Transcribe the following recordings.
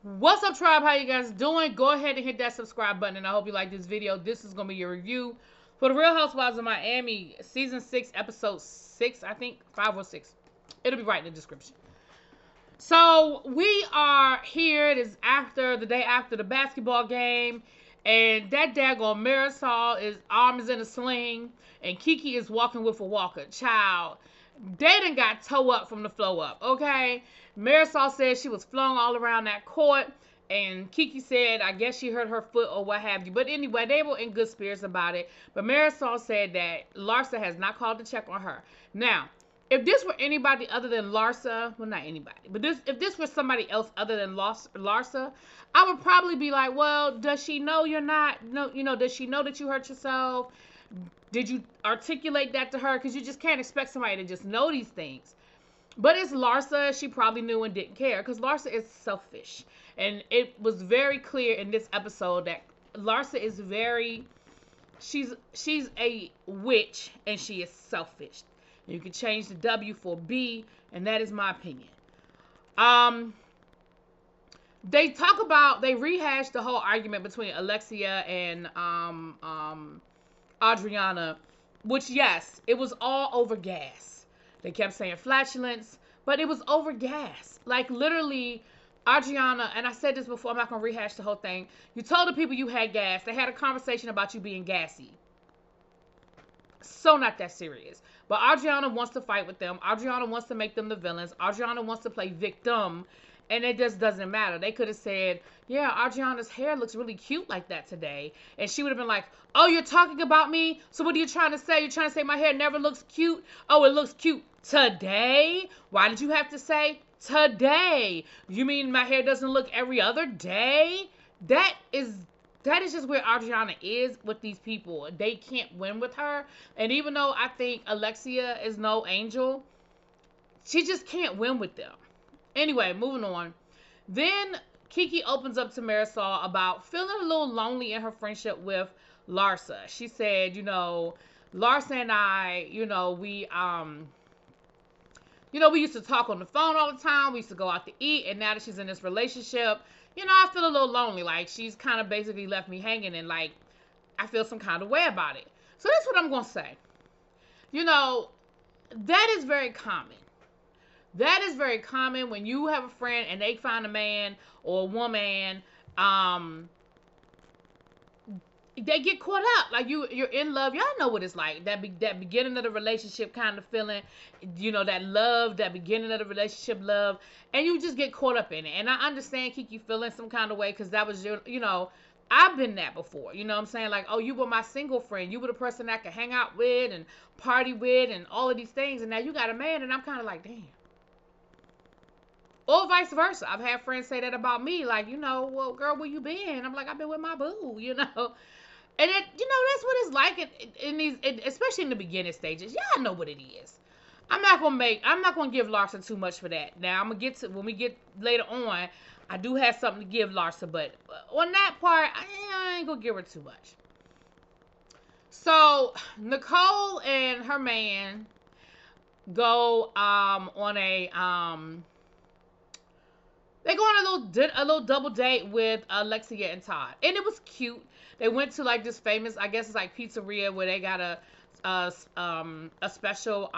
What's up, tribe? How you guys doing? Go ahead and hit that subscribe button, and I hope you like this video. This is going to be your review for The Real Housewives of Miami, Season 6, Episode 6, I think, 5 or 6. It'll be right in the description. So, we are here. It is the day after the basketball game, and that daggone Marisol arm is in a sling, and Kiki is walking with a walker. Child, they done got toe up from the flow up, okay? Marisol said she was flung all around that court, and Kiki said, I guess she hurt her foot or what have you. But anyway, they were in good spirits about it. But Marisol said that Larsa has not called to check on her. Now, if this were anybody other than Larsa, well, not anybody, but if this were somebody else other than Larsa, I would probably be like, well, does she know you're not, no, does she know that you hurt yourself? Did you articulate that to her? Because you just can't expect somebody to just know these things. But it's Larsa. She probably knew and didn't care because Larsa is selfish. And it was very clear in this episode that Larsa is she's a witch and she is selfish. You can change the W for B, and that is my opinion. They rehash the whole argument between Alexia and Adriana, which, yes, it was all over gas. They kept saying flatulence, but it was over gas. Like, literally, Adriana, and I said this before, I'm not going to rehash the whole thing. You told the people you had gas. They had a conversation about you being gassy. So not that serious. But Adriana wants to fight with them. Adriana wants to make them the villains. Adriana wants to play victim. And it just doesn't matter. They could have said, yeah, Adriana's hair looks really cute like that today. And she would have been like, oh, you're talking about me? So what are you trying to say? You're trying to say my hair never looks cute? Oh, it looks cute today? Why did you have to say today? You mean my hair doesn't look every other day? That is just where Adriana is with these people. They can't win with her. And even though I think Alexia is no angel, she just can't win with them. Anyway, moving on. Then Kiki opens up to Marisol about feeling a little lonely in her friendship with Larsa. She said, Larsa and I, we used to talk on the phone all the time. We used to go out to eat. And now that she's in this relationship, I feel a little lonely. Like, she's kind of basically left me hanging, and, like, I feel some kind of way about it. So that's what I'm going to say. That is very common. That is very common when you have a friend and they find a man or a woman, they get caught up. Like, you're in love. Y'all know what it's like. That beginning of the relationship kind of feeling, that love, that beginning of the relationship love, and you just get caught up in it. And I understand Kiki feeling some kind of way because that was your, I've been that before. You know what I'm saying? Like, oh, you were my single friend. You were the person I could hang out with and party with and all of these things. And now you got a man, and I'm kind of like, damn. Or vice versa. I've had friends say that about me. Like, well, girl, where you been? I'm like, I've been with my boo, And it, that's what it's like in these, especially in the beginning stages. Y'all know what it is. I'm not gonna give Larsa too much for that. Now I'm gonna get to when we get later on. I do have something to give Larsa, but on that part, I ain't gonna give her too much. So Nicole and her man go on a They go on a little double date with Alexia and Todd, and it was cute. They went to like this famous, I guess it's like pizzeria where they got a special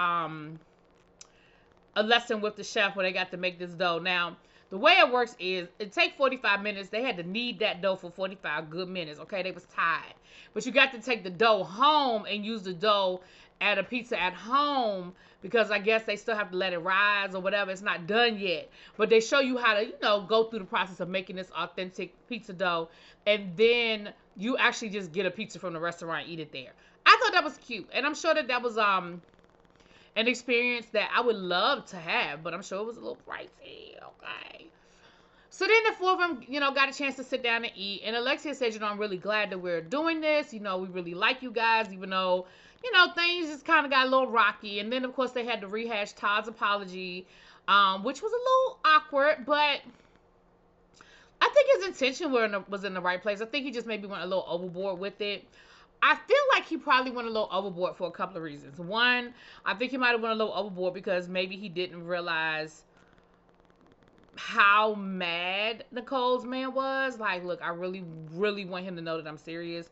a lesson with the chef where they got to make this dough. Now the way it works is it takes 45 minutes. They had to knead that dough for 45 good minutes. Okay, they was tired, but you got to take the dough home and use the dough at a pizza at home because I guess they still have to let it rise or whatever. It's not done yet, but they show you how to, go through the process of making this authentic pizza dough, and then you actually just get a pizza from the restaurant and eat it there. I thought that was cute, and I'm sure that was an experience that I would love to have, but I'm sure it was a little pricey. Okay. So then the four of them, got a chance to sit down and eat, and Alexia said, I'm really glad that we're doing this. We really like you guys, even though things just kind of got a little rocky. And then, of course, they had to rehash Todd's apology, which was a little awkward, but I think his intention was in the right place. I think he just maybe went a little overboard with it. I feel like he probably went a little overboard for a couple of reasons. One, I think he might have went a little overboard because maybe he didn't realize how mad Nicole's man was. Like, look, I really, really want him to know that I'm serious.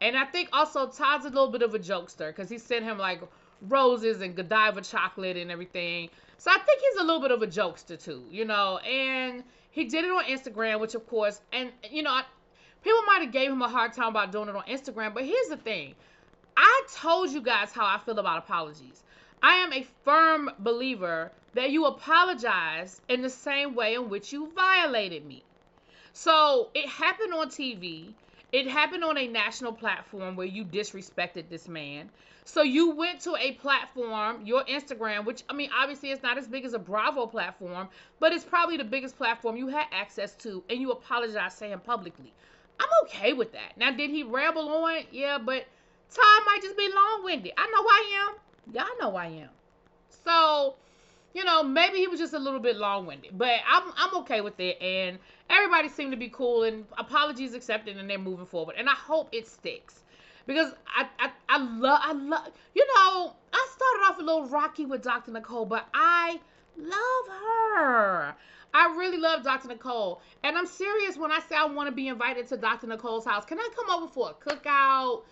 And I think also Todd's a little bit of a jokester because he sent him like roses and Godiva chocolate and everything. So I think he's a little bit of a jokester too, you know. And he did it on Instagram, which of course, and you know, people might have gave him a hard time about doing it on Instagram. But here's the thing: I told you guys how I feel about apologies. I am a firm believer that you apologize in the same way in which you violated me. So it happened on TV. It happened on a national platform where you disrespected this man. So you went to a platform, your Instagram, which, I mean, obviously it's not as big as a Bravo platform, but it's probably the biggest platform you had access to, and you apologized to him publicly. I'm okay with that. Now, did he ramble on? Yeah, but Todd might just be long-winded. I know I am. Y'all know I am. So, you know, maybe he was just a little bit long-winded, but I'm okay with it, and everybody seemed to be cool, and apologies accepted, and they're moving forward, and I hope it sticks, because I love, you know, I started off a little rocky with Dr. Nicole, but I love her. I really love Dr. Nicole, and I'm serious when I say I want to be invited to Dr. Nicole's house. Can I come over for a cookout?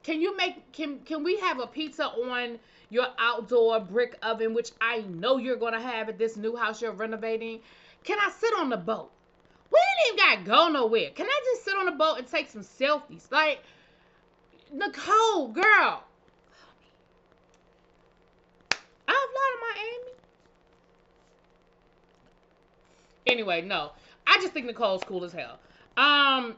Can you make, can we have a pizza on your outdoor brick oven, which I know you're going to have at this new house you're renovating? Can I sit on the boat? We ain't even got to go nowhere. Can I just sit on the boat and take some selfies? Like, Nicole, girl. I've lied to Miami. Anyway, no. I just think Nicole's cool as hell. And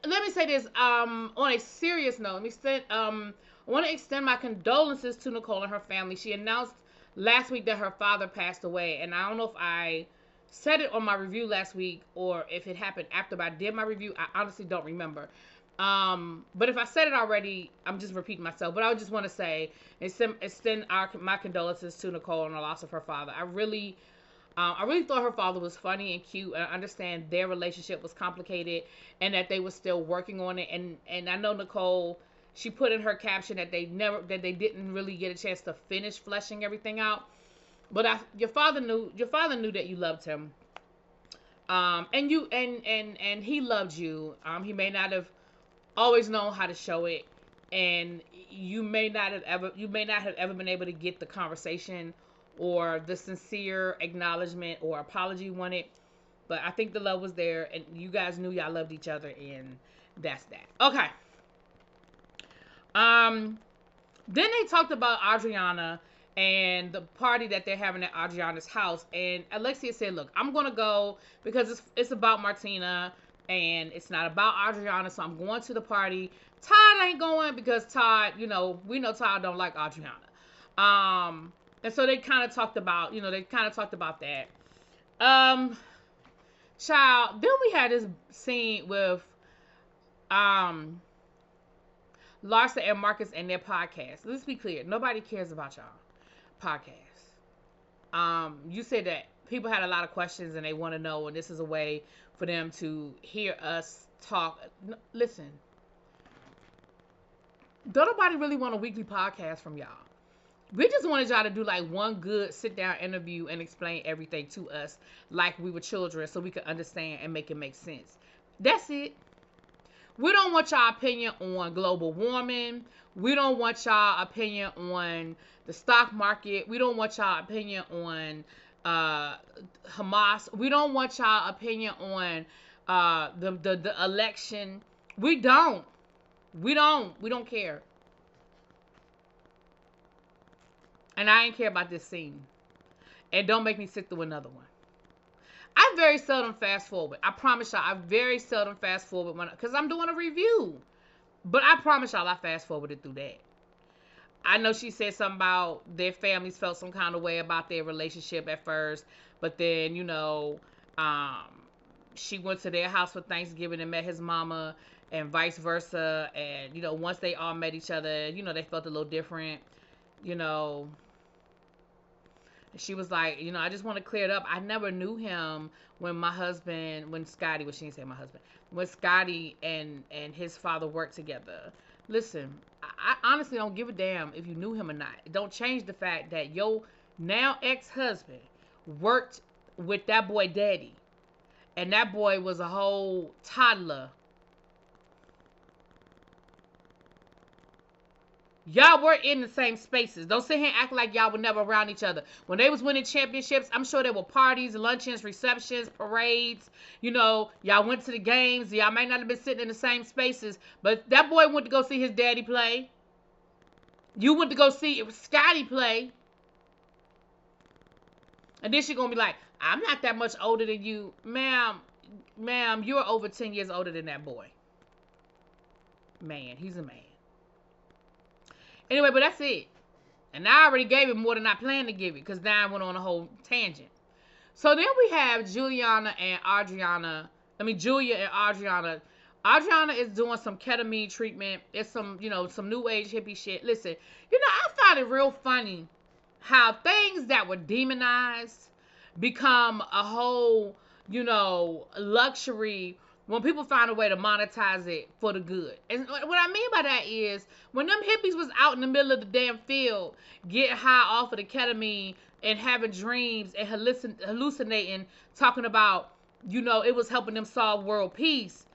let me say this, on a serious note, I want to extend my condolences to Nicole and her family. She announced last week that her father passed away, and I don't know if I said it on my review last week or if it happened after I did my review. I honestly don't remember. But if I said it already, I'm just repeating myself. But I just want to say, extend my condolences to Nicole on the loss of her father. I really thought her father was funny and cute, and I understand their relationship was complicated and that they were still working on it. And I know Nicole, she put in her caption that they didn't really get a chance to finish fleshing everything out. But your father knew that you loved him. And he loved you. He may not have always known how to show it, and you may not have ever been able to get the conversation or the sincere acknowledgement or apology you wanted, but I think the love was there, and you guys knew y'all loved each other, and that's that. Okay. Then they talked about Adriana and the party that they're having at Adriana's house, and Alexia said, look, I'm gonna go because it's about Martina and it's not about Adriana, so I'm going to the party. Todd ain't going because Todd, you know, we know Todd don't like Adriana. And so they kind of talked about, that. Child, then we had this scene with Larsa and Marcus and their podcast. Let's be clear, nobody cares about y'all podcast. You said that people had a lot of questions and they want to know, and this is a way for them to hear us talk. Listen, don't nobody really want a weekly podcast from y'all. We just wanted y'all to do like one good sit down interview and explain everything to us like we were children so we could understand and make it make sense. That's it. We don't want y'all opinion on global warming. We don't want y'all opinion on the stock market. We don't want y'all opinion on Hamas. We don't want y'all opinion on the election. We don't care. And I ain't care about this scene. And don't make me sit through another one. I very seldom fast forward. I promise y'all, I very seldom fast forward because I'm doing a review. But I promise y'all, I fast forwarded through that. I know she said something about their families felt some kind of way about their relationship at first. But then, you know, she went to their house for Thanksgiving and met his mama and vice versa. And, you know, once they all met each other, you know, they felt a little different. You know, she was like, you know, I just want to clear it up. I never knew him when Scotty, well, she didn't say my husband, when Scotty and his father worked together. Listen, I honestly don't give a damn if you knew him or not. It don't change the fact that your now ex-husband worked with that boy daddy and that boy was a whole toddler. Y'all were in the same spaces. Don't sit here and act like y'all were never around each other. When they was winning championships, I'm sure there were parties, luncheons, receptions, parades. You know, y'all went to the games. Y'all might not have been sitting in the same spaces, but that boy went to go see his daddy play. You went to go see Scotty play. And then she's going to be like, I'm not that much older than you. Ma'am, you're over 10 years older than that boy. Man, he's a man. Anyway, but that's it. And I already gave it more than I planned to give it, because now I went on a whole tangent. So then we have Julia and Adriana. Adriana is doing some ketamine treatment. It's some, some new age hippie shit. Listen, I find it real funny how things that were demonized become a whole, luxury when people find a way to monetize it for the good. And what I mean by that is, when them hippies was out in the middle of the damn field, getting high off of the ketamine and having dreams and hallucinating, talking about, it was helping them solve world peace,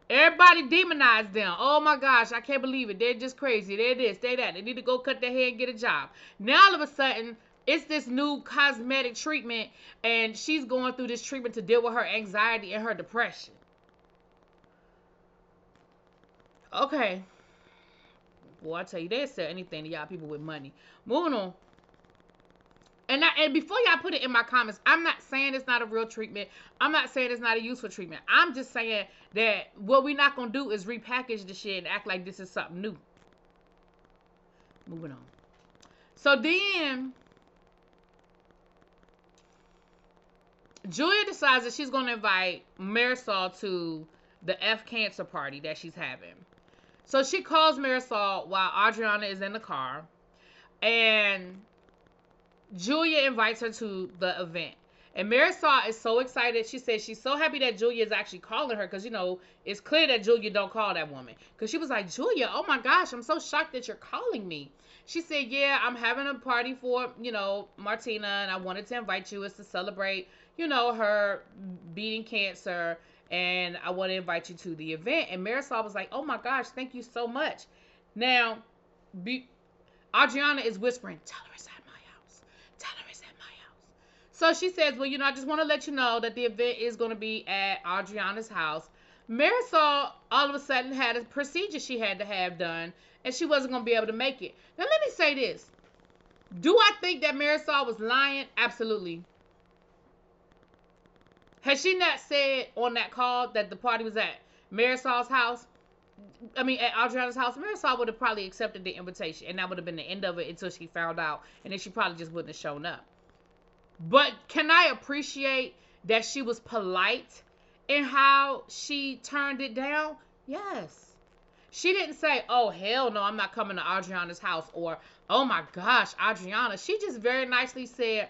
everybody demonized them. Oh my gosh, I can't believe it. They're just crazy. They're this, they're that. They need to go cut their hair and get a job. Now all of a sudden, it's this new cosmetic treatment, and she's going through this treatment to deal with her anxiety and her depression. Okay. Boy, I tell you, they'll sell anything to y'all people with money. Moving on. And before y'all put it in my comments, I'm not saying it's not a real treatment. I'm not saying it's not a useful treatment. I'm just saying that what we're not going to do is repackage the shit and act like this is something new. Moving on. So then, Julia decides that she's going to invite Marisol to the F cancer party that she's having. So she calls Marisol while Adriana is in the car, and Julia invites her to the event. And Marisol is so excited. She says she's so happy that Julia is actually calling her, because, it's clear that Julia don't call that woman. Because she was like, Julia, oh my gosh, I'm so shocked that you're calling me. She said, yeah, I'm having a party for, Martina, and I wanted to invite you. It's to celebrate, her beating cancer, and I want to invite you to the event. And Marisol was like, oh my gosh, thank you so much. Now, Adriana is whispering, tell her it's at my house. Tell her it's at my house. So she says, well, I just want to let you know that the event is going to be at Adriana's house. Marisol all of a sudden had a procedure she had to have done, and she wasn't going to be able to make it. Now, let me say this. Do I think that Marisol was lying? Absolutely. Had she not said on that call that the party was at Marisol's house, at Adriana's house, Marisol would have probably accepted the invitation, and that would have been the end of it until she found out, and then she probably just wouldn't have shown up. But can I appreciate that she was polite in how she turned it down? Yes. She didn't say, oh, hell no, I'm not coming to Adriana's house, or, oh my gosh, Adriana. She just very nicely said,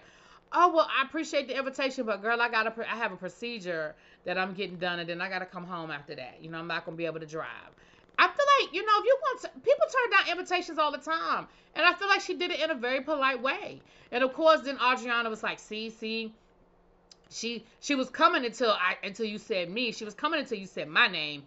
oh, well, I appreciate the invitation, but girl, I have a procedure that I'm getting done, and then I got to come home after that. I'm not going to be able to drive. I feel like, if you want to, people turn down invitations all the time. And I feel like she did it in a very polite way. And of course, then Adriana was like, see, she was coming until you said me. She was coming until you said my name.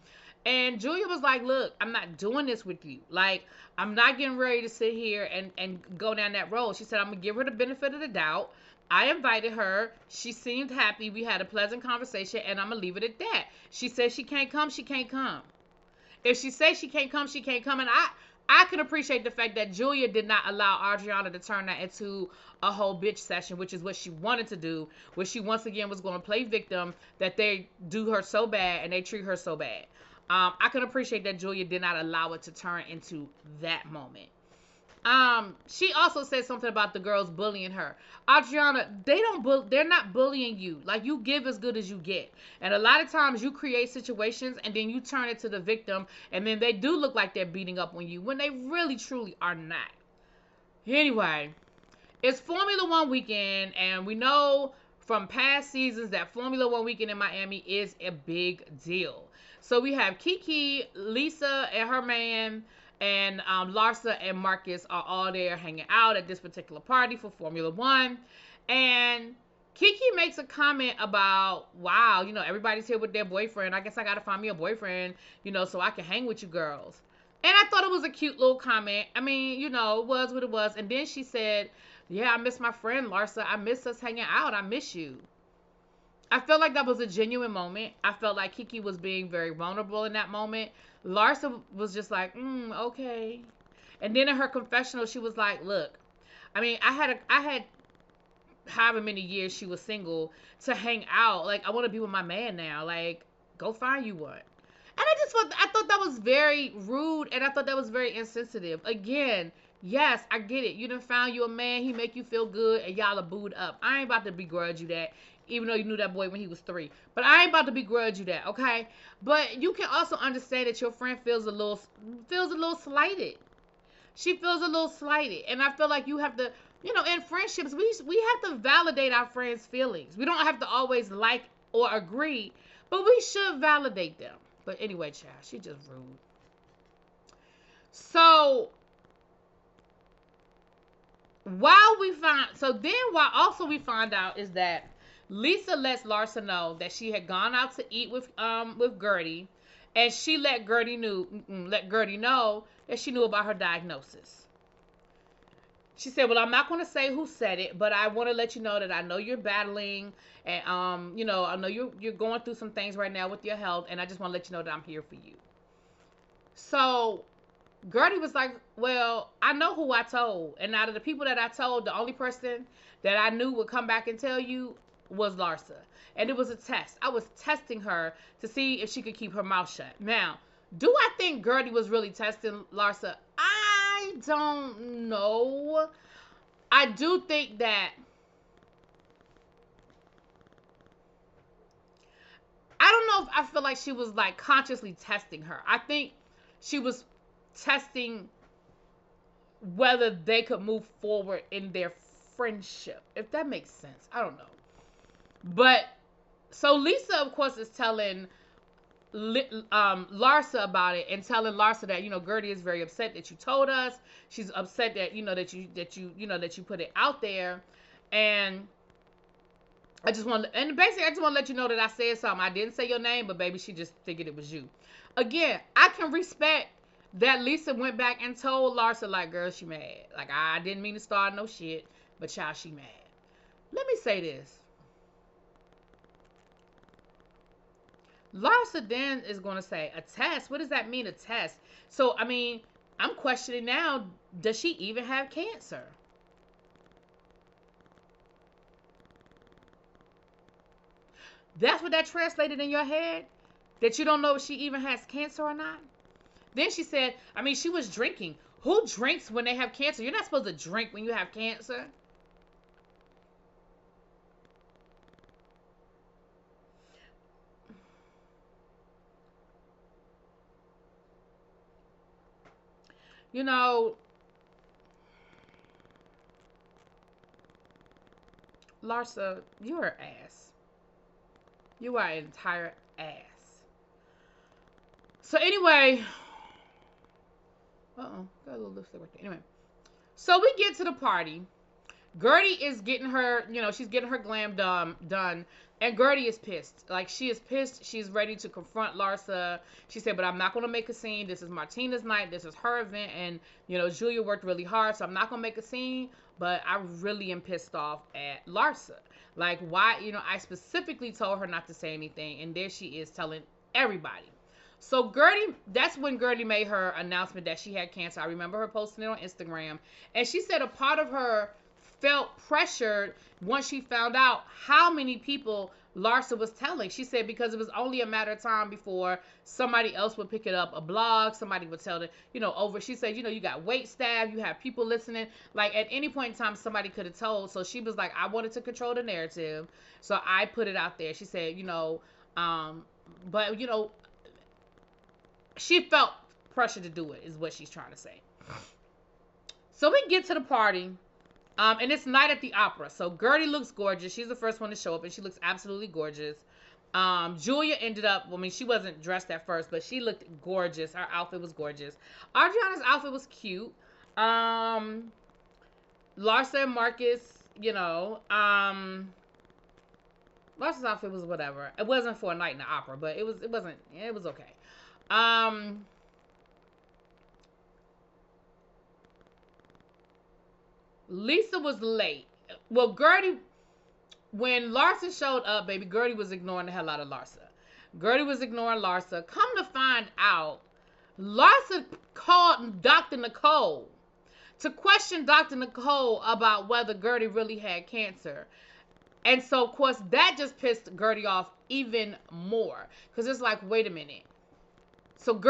And Julia was like, look, I'm not doing this with you. Like, I'm not getting ready to sit here and go down that road. She said, I'm going to give her the benefit of the doubt. I invited her. She seemed happy. We had a pleasant conversation, and I'm going to leave it at that. She said she can't come. She can't come. If she says she can't come, she can't come. And I can appreciate the fact that Julia did not allow Adriana to turn that into a whole bitch session, which is what she wanted to do, where she once again was going to play victim, that they do her so bad and they treat her so bad. I can appreciate that Julia did not allow it to turn into that moment. She also said something about the girls bullying her. Adriana, they're not bullying you. Like, you give as good as you get. And a lot of times you create situations and then you turn it to the victim, and then they do look like they're beating up on you when they really truly are not. Anyway, it's Formula One weekend, and we know from past seasons that Formula One weekend in Miami is a big deal. So we have Kiki, Lisa, and her man, and Larsa and Marcus are all there hanging out at this particular party for Formula One. And Kiki makes a comment about, wow, everybody's here with their boyfriend. I guess I gotta find me a boyfriend, so I can hang with you girls. And I thought it was a cute little comment. I mean, it was what it was. And then she said, yeah, I miss my friend Larsa. I miss us hanging out. I miss you. I felt like that was a genuine moment. I felt like Kiki was being very vulnerable in that moment. Larsa was just like, okay. And then in her confessional, she was like, look, I mean, I had however many years she was single to hang out. Like, I want to be with my man now. Like, go find you one. And I thought that was very rude, and I thought that was very insensitive. Again, yes, I get it. You done found you a man, he make you feel good, and y'all are booed up. I ain't about to begrudge you that, even though you knew that boy when he was 3. But I ain't about to begrudge you that, okay? But you can also understand that your friend feels a little slighted. She feels a little slighted, and I feel like you have to, in friendships, we have to validate our friends' feelings. We don't have to always like or agree, but we should validate them. But anyway, child, she just rude. So while also we find out is that Lisa lets Larsa know that she had gone out to eat with Gertie, and she let Gertie know that she knew about her diagnosis. She said, well, I'm not going to say who said it, but I want to let you know that I know you're battling, and I know you're going through some things right now with your health, and I just want to let you know that I'm here for you. So Gertie was like, well, I know who I told, and out of the people that I told, the only person that I knew would come back and tell you was Larsa. And it was a test. I was testing her to see if she could keep her mouth shut. Now, do I think Gertie was really testing Larsa? I don't know. I do think that I don't know if I feel like she was like consciously testing her. I think she was testing whether they could move forward in their friendship, if that makes sense. I don't know. But so Lisa, of course, is telling Larsa about it, and telling Larsa that Gertie is very upset that you told us. She's upset that that you put it out there, and I just want to let you know that I said something. I didn't say your name, but baby, she just figured it was you. Again, I can respect that Lisa went back and told Larsa, like, girl, she mad. Like, I didn't mean to start no shit, but child, she mad. Let me say this. Larsa then is going to say, a test? What does that mean, a test? So, I mean, I'm questioning now, does she even have cancer? That's what that translated in your head? That you don't know if she even has cancer or not? Then she said, I mean, she was drinking. Who drinks when they have cancer? You're not supposed to drink when you have cancer. Larsa, you're an ass. You are an entire ass. So anyway, got a little lipstick right there. Anyway, so we get to the party. Gertie is getting her, she's getting her glam done, and Gertie is pissed. Like, she is pissed. She's ready to confront Larsa. She said, but I'm not going to make a scene. This is Martina's night. This is her event, and, Julia worked really hard, so I'm not going to make a scene, but I really am pissed off at Larsa. Like, why, I specifically told her not to say anything, and there she is telling everybody. So that's when Gertie made her announcement that she had cancer. I remember her posting it on Instagram, and she said a part of her felt pressured once she found out how many people Larsa was telling. She said because it was only a matter of time before somebody else would pick it up, a blog, somebody would tell it, over. She said, you got wait staff, you have people listening. Like, at any point in time, somebody could have told. So she was like, I wanted to control the narrative, so I put it out there. She said, but, she felt pressure to do it, is what she's trying to say. So we get to the party. And it's night at the opera. So Gertie looks gorgeous. She's the first one to show up, and she looks absolutely gorgeous. Julia ended up, she wasn't dressed at first, but she looked gorgeous. Her outfit was gorgeous. Adriana's outfit was cute. Larsa and Marcus, Larsa's outfit was whatever. It wasn't for a night in the opera, but it was okay. Lisa was late. Well, Gertie, when Larsa showed up, baby, Gertie was ignoring the hell out of Larsa. Gertie was ignoring Larsa. Come to find out, Larsa called Dr. Nicole to question Dr. Nicole about whether Gertie really had cancer. And so, of course, that just pissed Gertie off even more. Because it's like, wait a minute. So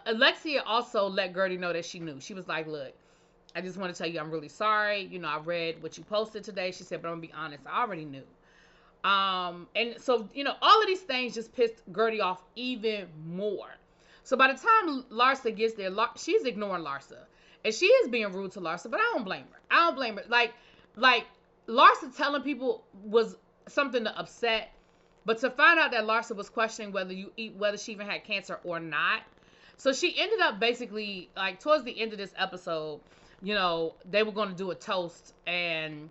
Alexia also let Gertie know that she knew. She was like, look, I just want to tell you I'm really sorry. You know, I read what you posted today. She said, but I'm going to be honest. I already knew. And so, you know, all of these things just pissed Gertie off even more. So by the time Larsa gets there, she's ignoring Larsa. And she is being rude to Larsa, but I don't blame her. I don't blame her. Like Larsa telling people was something to upset. But to find out that Larsa was questioning whether she even had cancer or not. So she ended up basically, like, towards the end of this episode, you know, they were going to do a toast, and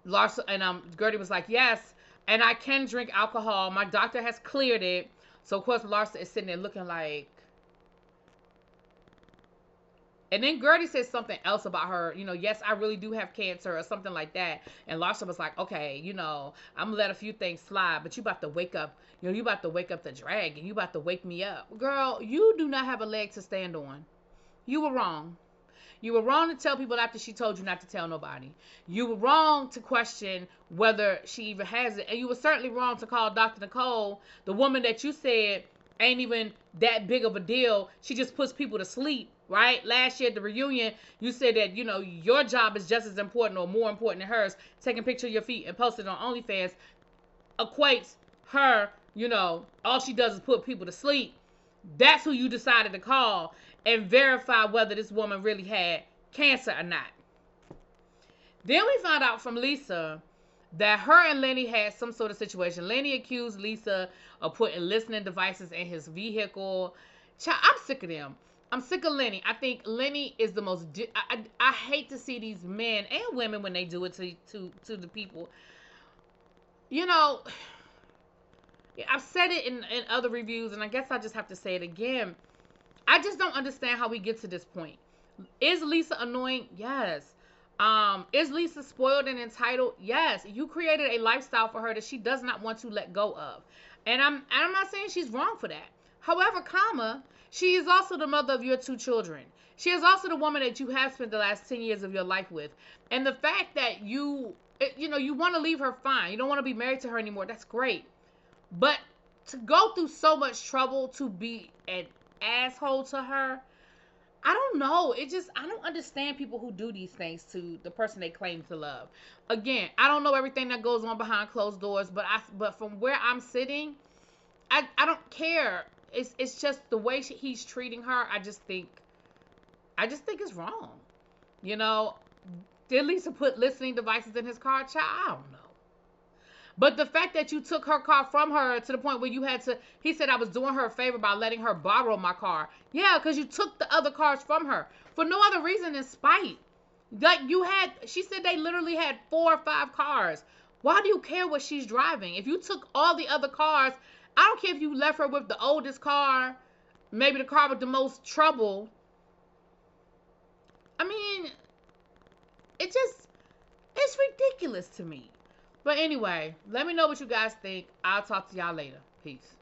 Larsa and Gertie was like, yes, and I can drink alcohol. My doctor has cleared it. So, of course, Larsa is sitting there looking like... And then Gertie said something else about her, you know, yes, I really do have cancer or something like that. And Larsa was like, okay, you know, I'm going to let a few things slide, but you about to wake up, you know, you about to wake up the dragon. You about to wake me up. Girl, you do not have a leg to stand on. You were wrong. You were wrong to tell people after she told you not to tell nobody. You were wrong to question whether she even has it. And you were certainly wrong to call Dr. Nicole, the woman that you said ain't even that big of a deal. She just puts people to sleep, right? Last year at the reunion, you said that, you know, your job is just as important or more important than hers. Taking a picture of your feet and posting it on OnlyFans equates her, you know, all she does is put people to sleep. That's who you decided to call and verify whether this woman really had cancer or not. Then we found out from Lisa that her and Lenny had some sort of situation. Lenny accused Lisa of putting listening devices in his vehicle. Child, I'm sick of them. I'm sick of Lenny. I think Lenny is the most... I hate to see these men and women when they do it to the people. You know, I've said it in other reviews, and I guess I just have to say it again. I just don't understand how we get to this point. Is Lisa annoying? Yes. Is Lisa spoiled and entitled? Yes. You created a lifestyle for her that she does not want to let go of. And I'm not saying she's wrong for that. However, she is also the mother of your 2 children. She is also the woman that you have spent the last 10 years of your life with. And the fact that you want to leave her, fine. You don't want to be married to her anymore. That's great. But to go through so much trouble to be an asshole to her, I don't know. I don't understand people who do these things to the person they claim to love. Again, I don't know everything that goes on behind closed doors, but from where I'm sitting, I don't care. It's just the way he's treating her. I just think it's wrong. You know, did Lisa put listening devices in his car? Child, I don't know. But the fact that you took her car from her to the point where you had to... He said I was doing her a favor by letting her borrow my car. Yeah, because you took the other cars from her for no other reason than spite. Like, she said they literally had 4 or 5 cars. Why do you care what she's driving? If you took all the other cars, I don't care if you left her with the oldest car, maybe the car with the most trouble. I mean, it's ridiculous to me. But anyway, let me know what you guys think. I'll talk to y'all later. Peace.